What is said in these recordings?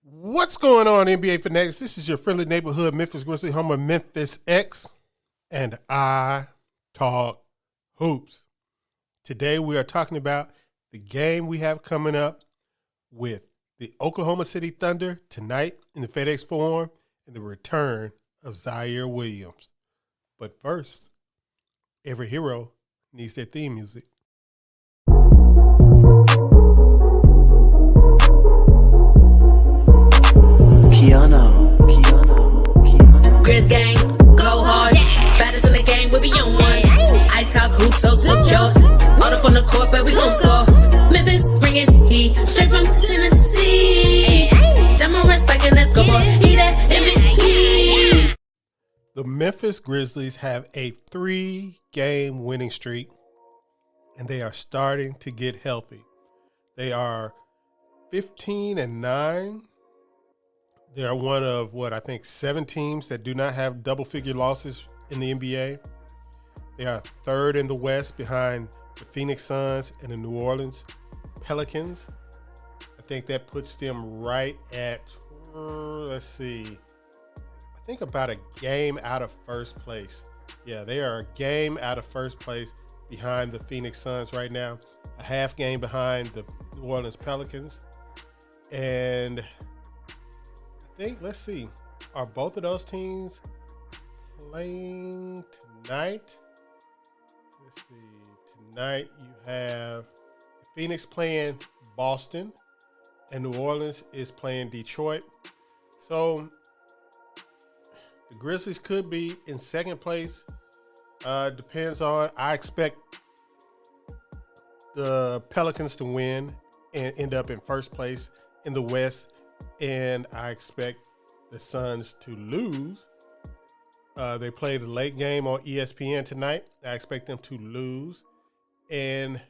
What's going on, NBA Fanatics? This is your friendly neighborhood Memphis Grizzlies, home of Memphis X, and I talk hoops. Today we are talking about the game we have coming up with the Oklahoma City Thunder tonight in the FedEx Forum and the return of Ziaire Williams. But first, every hero needs their theme music. KeyAno. Grizz gang, go hard. Yeah. Baddest in the game, we be on one. I talk hoops, so secure. All up on the court, but we gon' score. Memphis bringing heat straight from Tennessee. Demorant spiking, let's go for he that MVP. The Memphis Grizzlies have a 3-game winning streak, and they are starting to get healthy. They are 15-9. They are one of, 7 teams that do not have double-figure losses in the NBA. They are third in the West behind the Phoenix Suns and the New Orleans Pelicans. I think that puts them right at, I think about a game out of first place. Yeah, they are a game out of first place behind the Phoenix Suns right now, a half game behind the New Orleans Pelicans. And are both of those teams playing tonight? Tonight you have Phoenix playing Boston and New Orleans is playing Detroit. So the Grizzlies could be in second place. Depends on, I expect the Pelicans to win and end up in first place in the West. And I expect the Suns to lose. They play the late game on ESPN tonight. I expect them to lose. And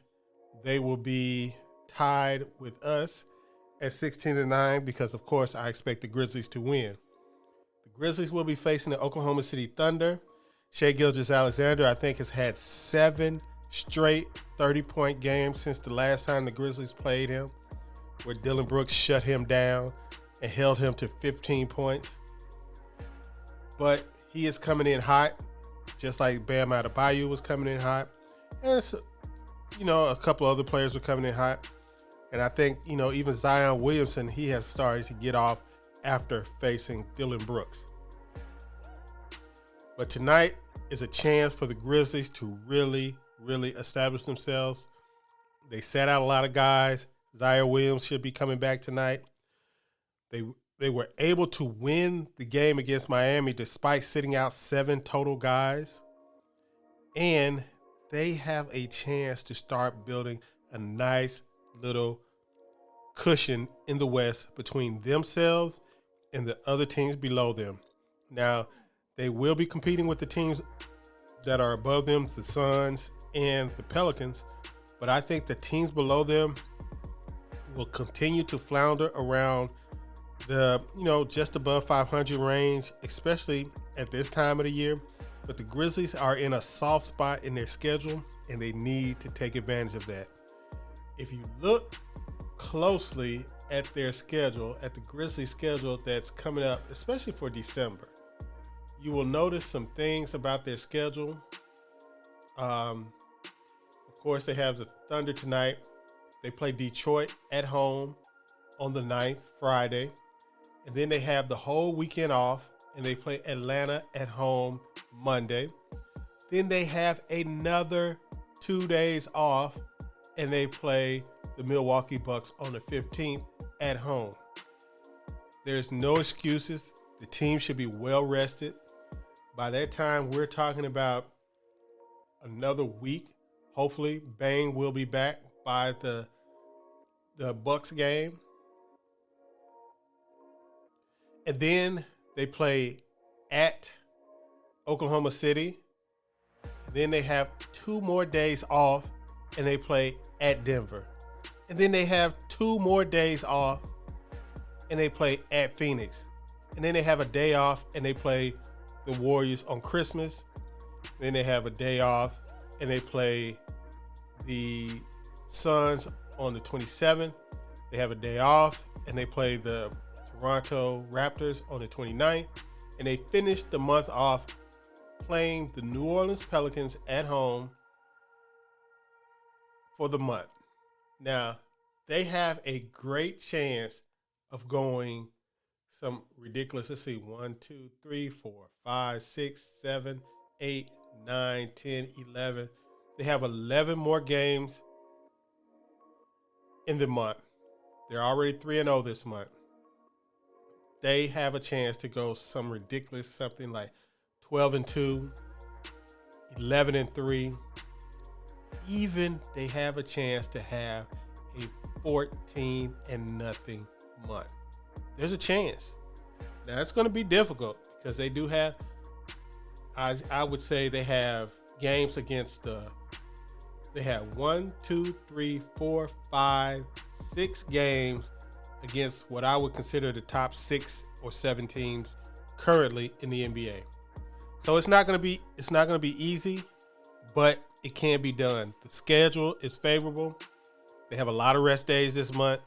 they will be tied with us at 16-9 because, of course, I expect the Grizzlies to win. The Grizzlies will be facing the Oklahoma City Thunder. Shai Gilgeous-Alexander, I think, has had 7 straight 30-point games since the last time the Grizzlies played him, where Dillon Brooks shut him down and held him to 15 points. But he is coming in hot, just like Bam Adebayo was coming in hot. And, a couple other players were coming in hot. And I think, even Zion Williamson, he has started to get off after facing Dillon Brooks. But tonight is a chance for the Grizzlies to really, really establish themselves. They sat out a lot of guys. Ziaire Williams should be coming back tonight. They were able to win the game against Miami despite sitting out 7 total guys. And they have a chance to start building a nice little cushion in the West between themselves and the other teams below them. Now, they will be competing with the teams that are above them, the Suns and the Pelicans. But I think the teams below them will continue to flounder around the, just above 500 range, especially at this time of the year. But the Grizzlies are in a soft spot in their schedule, and they need to take advantage of that. If you look closely at their schedule, at the Grizzlies schedule that's coming up, especially for December, you will notice some things about their schedule. Of course, they have the Thunder tonight. They play Detroit at home on the 9th, Friday. And then they have the whole weekend off, and they play Atlanta at home Monday. Then they have another 2 days off, and they play the Milwaukee Bucks on the 15th at home. There's no excuses. The team should be well rested. By that time, we're talking about another week. Hopefully, Bang will be back by the Bucks game. And then they play at Oklahoma City. Then they have 2 more days off, and they play at Denver. And then they have 2 more days off, and they play at Phoenix. And then they have a day off, and they play the Warriors on Christmas. Then they have a day off, and they play the Suns on the 27th. They have a day off, and they play the Toronto Raptors on the 29th, and they finished the month off playing the New Orleans Pelicans at home for the month. Now, they have a great chance of going some ridiculous, let's see, 1, 2, 3, 4, 5, 6, 7, 8, 9, 10, 11. They have 11 more games in the month. They're already 3-0 this month. They have a chance to go some ridiculous, something like 12-2, 11-3. Even they have a chance to have a 14-0 month. There's a chance. Now it's going to be difficult because they do have, I would say they have games against they have 1, 2, 3, 4, 5, 6 games against what I would consider the top 6 or 7 teams currently in the NBA. So it's not going to be easy, but it can be done. The schedule is favorable. They have a lot of rest days this month.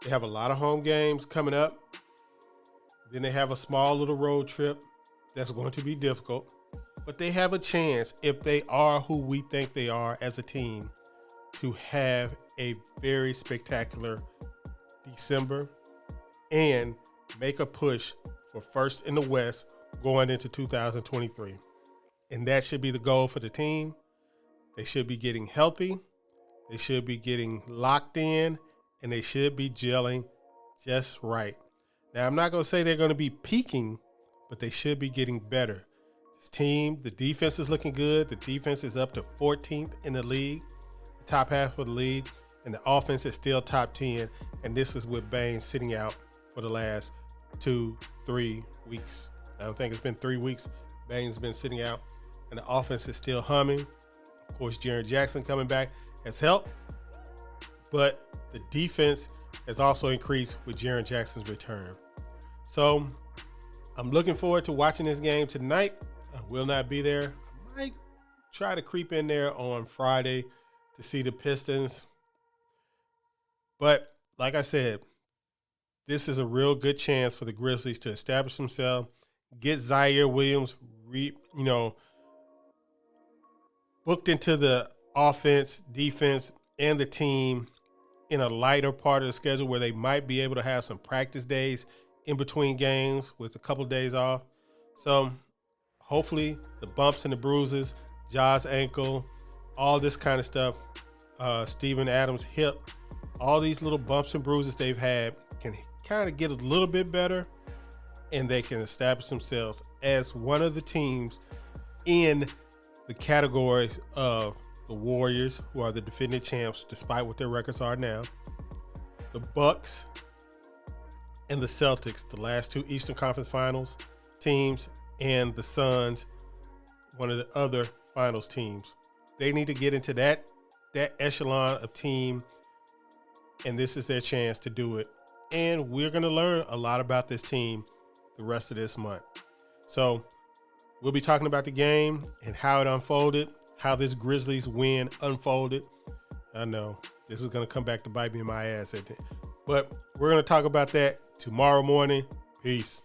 They have a lot of home games coming up. Then they have a small little road trip that's going to be difficult. But they have a chance, if they are who we think they are as a team, to have a very spectacular December and make a push for first in the West going into 2023. And that should be the goal for the team. They should be getting healthy. They should be getting locked in, and they should be gelling just right. Now, I'm not going to say they're going to be peaking, but they should be getting better. This team, the defense is looking good. The defense is up to 14th in the league, the top half of the league, and the offense is still top 10. And this is with Bain sitting out for the last 2-3 weeks. I don't think it's been 3 weeks. Bain's been sitting out, and the offense is still humming. Of course, Jaren Jackson coming back has helped, but the defense has also increased with Jaren Jackson's return. So I'm looking forward to watching this game tonight. I will not be there. I might try to creep in there on Friday to see the Pistons. But like I said, this is a real good chance for the Grizzlies to establish themselves, get Ziaire Williams, booked into the offense, defense, and the team in a lighter part of the schedule where they might be able to have some practice days in between games with a couple of days off. So hopefully the bumps and the bruises, Ja's ankle, all this kind of stuff, Steven Adams' hip, all these little bumps and bruises they've had can kind of get a little bit better, and they can establish themselves as one of the teams in the categories of the Warriors, who are the defending champs despite what their records are now, the Bucks, and the Celtics, the last 2 Eastern Conference Finals teams, and the Suns, one of the other finals teams. They need to get into that echelon of team, and this is their chance to do it. And we're going to learn a lot about this team the rest of this month. So we'll be talking about the game and how it unfolded, how this Grizzlies win unfolded. I know this is going to come back to bite me in my ass, isn't it? But we're going to talk about that tomorrow morning. Peace.